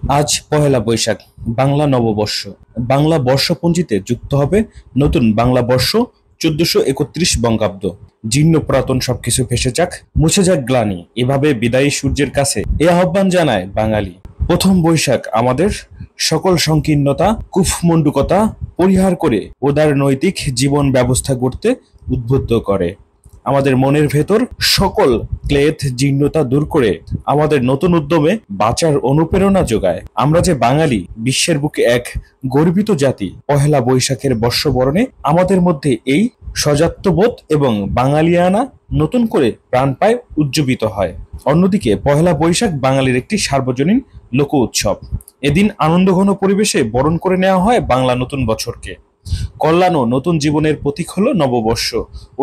আজ পহেলা বৈশাখ, বাংলা নববর্ষ। বাংলা বর্ষপঞ্জিতে যুক্ত হবে নতুন বাংলা বর্ষ ১৪৩১ বঙ্গাব্দ। জীর্ণ পুরাতন সবকিছু ভেসে যাক, মুছে যাক গ্লানি, এভাবে বিদায়ী সূর্যের কাছে এ আহ্বান জানায় বাঙালি। প্রথম বৈশাখ আমাদের সকল সংকীর্ণতা, কুফমণ্ডূকতা পরিহার করে উদার নৈতিক জীবন ব্যবস্থা গড়তে উদ্বুদ্ধ করে। আমাদের মনের ভেতর সকল ক্লেদ জীর্ণতা দূর করে আমাদের নতুন উদ্যমে বাঁচার অনুপ্রেরণা যোগায়। আমরা যে বাঙালি, বিশ্বের বুকে এক গর্বিত জাতি। পহেলা বৈশাখের বর্ষবরণে আমাদের মধ্যে এই সজাত্যবোধ এবং বাঙালিয়ানা নতুন করে প্রাণ পায়, উজ্জীবিত হয়। অন্যদিকে পহেলা বৈশাখ বাঙালির একটি সার্বজনীন লোক উৎসব। এদিন আনন্দঘন পরিবেশে বরণ করে নেওয়া হয় বাংলা নতুন বছরকে। কল্যাণ ও নতুন জীবনের প্রতীক হলো নববর্ষ।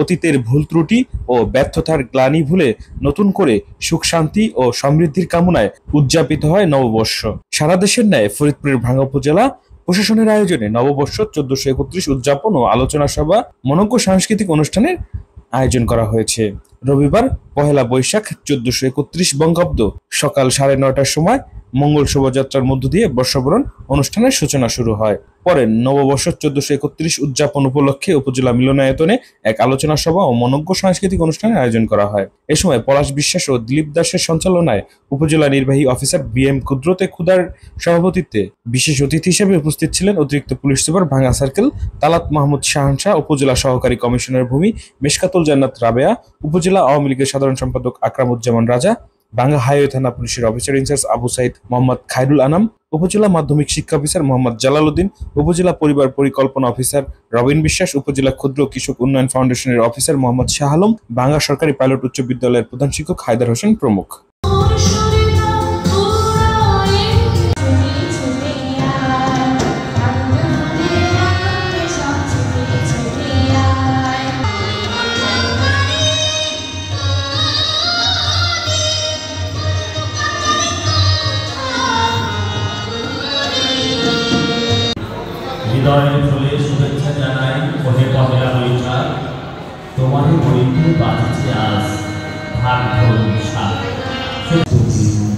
অতীতের ভুল ত্রুটি ও ব্যর্থতার গ্লানি ভুলে নতুন করে সুখ শান্তি ও সমৃদ্ধির কামনায় উদযাপিত হয় নববর্ষ। সারা দেশের ন্যায় ফরিদপুরের ভাঙ্গা উপজেলা প্রশাসনের আয়োজনে নববর্ষ ১৪৩১ উদযাপন ও আলোচনা সভা, মনোজ্ঞ সাংস্কৃতিক অনুষ্ঠানের আয়োজন করা হয়েছে। রবিবার পহেলা বৈশাখ ১৪৩১ বঙ্গাব্দ সকাল ৯:৩০টার সময় মঙ্গল শোভাযাত্রার মধ্য দিয়ে বর্ষবরণ অনুষ্ঠানের সূচনা শুরু হয়। পরে নববর্ষ ১৪৩১ উদযাপন উপলক্ষে উপজেলা মিলনায়তনে এক আলোচনা সভা ও মনোজ্ঞ সাংস্কৃতিক অনুষ্ঠানের আয়োজন করা হয়। এ সময় পলাশ বিশ্বাস ও দিলীপ দাসের সঞ্চালনায় উপজেলা নির্বাহী অফিসার বি.এম. কুদরতে খুদার সভাপতিত্বে বিশেষ অতিথি হিসেবে উপস্থিত ছিলেন অতিরিক্ত পুলিশ সুপার ভাঙ্গা সার্কেল তালাত মাহমুদ শাহানশাহ, উপজেলা সহকারী কমিশনার ভূমি মেশকাতুল জান্নাত রাবেয়া, উপজেলা আওয়ামী লীগের সাধারণ সম্পাদক আকরামুজ্জামান রাজা, ভাঙ্গা হাইওয়ে থানা পুলিশের অফিসার ইনচার্জ আবু সাইদ মোহাম্মদ খায়রুল আনাম, উপজেলা মাধ্যমিক শিক্ষা অফিসার মোহাম্মদ জালাল উদ্দিন, উপজেলা পরিবার পরিকল্পনা অফিসার রবিন বিশ্বাস, উপজেলা ক্ষুদ্র কৃষক উন্নয়ন ফাউন্ডেশনের অফিসার মোহাম্মদ শাহ আলম, ভাঙ্গা সরকারি পাইলট উচ্চ বিদ্যালয়ের প্রধান শিক্ষক হায়দার হোসেন প্রমুখ। হৃদয়ের ফুলে শুভেচ্ছা জানাই, ওহে পহেলা বৈশাখ, তোমারই বইতে বাজছে আজ ভাগ্য সাত।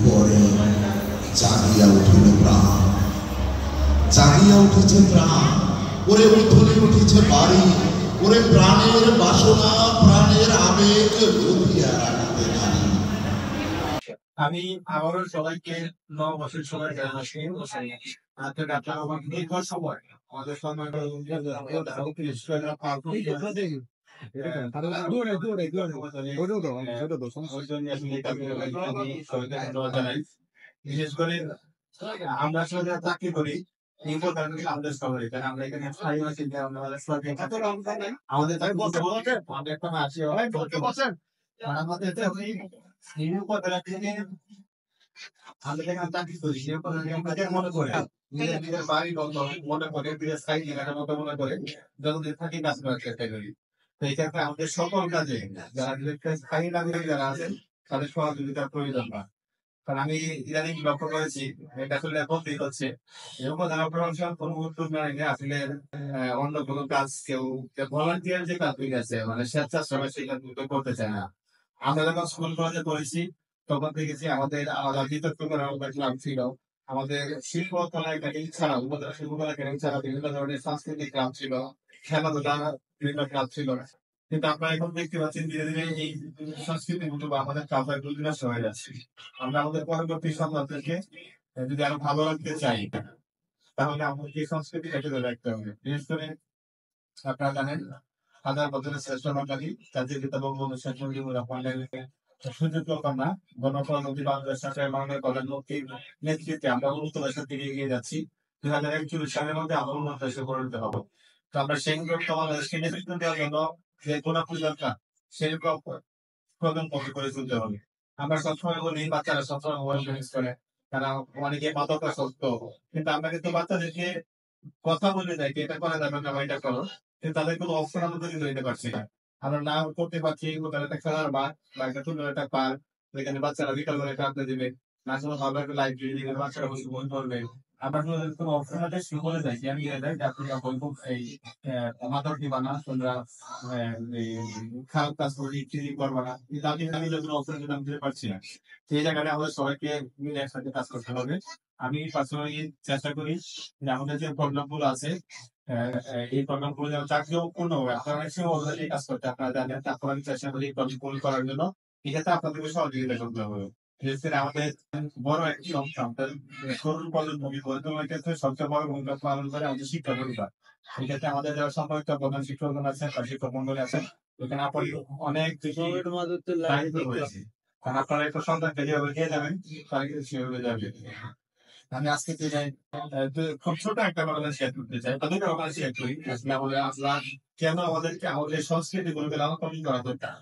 পরে জাগিয়া উঠিল প্রাণ, জাগিয়া উঠেছে প্রাণ, ওরে উঠলে উঠেছে বাড়ি, ওরে প্রাণের বাসনা প্রাণের আবেগ রুধিয়া রাখতে নারী। আমি আবারও সবাইকে নববর্ষের সময় জানাচ্ছি আপনার সময় আমাদের সময় বিশেষ করে আমরা আসলে চাকরি করি আমাদের সবাই, কারণ আমরা এখানে আমাদের একটা আসি আমাদের এখানে চাকরি করি মনে করে নিজের বাড়ি মনে করে মনে করে যতদিন থাকি কাজ করার চেষ্টা করি। তো এই ক্ষেত্রে আমাদের সকল কাজে যারা স্থায়ী নাগরিক যারা আছেন তাদের সহযোগিতার প্রয়োজন না। কারণ আমি ইদানিং লক্ষ্য করেছি এটা আসলে বলতেই হচ্ছে এরকম যারা প্রশাসন কোনো উদ্যোগ না নিয়ে আসলে অন্য কোনো কাজ কেউ ভলান্টিয়ার যে কাজগুলি আছে মানে স্বেচ্ছাশ্রমে সেই কাজগুলো করতে চায় না। আমরা যখন স্কুল কলেজে পড়েছি তখন দেখেছি আমাদের আলাদা বিতর্ক করার ক্লাব ছিল, আমাদের শিল্পকলা একাডেমি ছাড়া উপজেলা শিল্পকলা একাডেমি ছাড়া বিভিন্ন ধরনের সাংস্কৃতিক ক্লাব ছিল, খেলাধুলা বিভিন্ন ক্লাব ছিল। কিন্তু আমরা এখন দেখতে পাচ্ছি ধীরে ধীরে এই সংস্কৃতি গুলো বা আমাদের ক্লাবের বিনাশ হয়ে যাচ্ছে। আমরা আমাদের পরবর্তী সন্তানদেরকে যদি আরো ভালো রাখতে চাই তাহলে আমাদের এই সংস্কৃতিটাকে ধরে রাখতে হবে। বিশেষ করে আপনারা জানেন হাজার বছরের শ্রেষ্ঠ বাঙালি জাতির পিতা বঙ্গবন্ধু শেখ মুজিবুর রহমানের সুযোগ্য কন্যা গণপ্রজাতন্ত্রী বাংলাদেশ সরকারের মাননীয় প্রধানমন্ত্রীর নেতৃত্বে আমরা উন্নত দেশের দিকে এগিয়ে যাচ্ছি। ২০৪১ সালের মধ্যে আমরা উন্নত দেশে পরিণত হবো। তো আমরা সেই বাংলাদেশকে নেতৃত্ব দেওয়ার জন্য যে গুণাবলী দরকার সেই প্রজন্ম করে তুলতে হবে। আমরা সবসময় বলি বাচ্চারা সবসময় মোবাইল ইউজ করে, তারা অনেকে মাদকাসক্ত, কিন্তু আমরা কিন্তু বাচ্চাদেরকে কথা বলে দেয় এটা করা যাবে না বা এটা করো, কিন্তু তাদের কোনো অপশন আমরা তৈরি করে দিতে পারছি না। আমরা না করতে পারছি ওদের একটা খেলার মাঠ বা একটা ছোট একটা পার্ক যেখানে বাচ্চারা বিকাল করে একটা আড্ডা দিবে, না কোনো ভালো একটা লাইব্রেরি যেখানে বাচ্চারা বসে বই পড়বে। আমরা কোনো অপশন আছে শুরু করে যাই আমি আপনি এই মাদক দিবা না, তোমরা খারাপ কাজ করে ইত্যাদি করবা না, কিন্তু আমি কোনো অপশন আমি দিতে পারছি না। সেই জায়গাটা আমাদের সবাইকে মিলে একসাথে কাজ করতে হবে। আমি পার্সোনালি চেষ্টা করি যে আমাদের যে প্রোগ্রাম গুলো আছে এই প্রোগ্রাম গুলো যেন চাকরিপূর্ণ হবে। আপনারা অনেক সময় অলরেডি কাজ করতে আপনারা জানেন, তারপর আমি চেষ্টা করি এই প্রোগ্রাম পূরণ করার জন্য। এক্ষেত্রে আপনাদেরকে সহযোগিতা করতে হবে। বিশেষ করে আমাদের বড় একটি অংশ আমাদের তরুণ প্রজন্ম গড়ে ক্ষেত্রে সবচেয়ে বড় ভূমিকা পালন করে আমাদের শিক্ষা পরিবার। সেক্ষেত্রে আমাদের যারা সম্পর্কিত প্রধান শিক্ষকগণ আছেন বা শিক্ষক মন্ডলী আছেন, এখানে আপনার অনেক বেশি দায়িত্ব রয়েছে। কারণ আপনারা একটা সন্তানকে যেভাবে নিয়ে যাবেন তারা কিন্তু সেভাবে যাবে। আমি আজকে যে খুব ছোট একটা ঘটনা শেয়ার করতে চাই, তাদেরকে ঘটনা শেয়ার করি। আসলে আমরা কেন আমাদেরকে আমাদের সংস্কৃতি গুলোকে লালন পালন করা দরকার।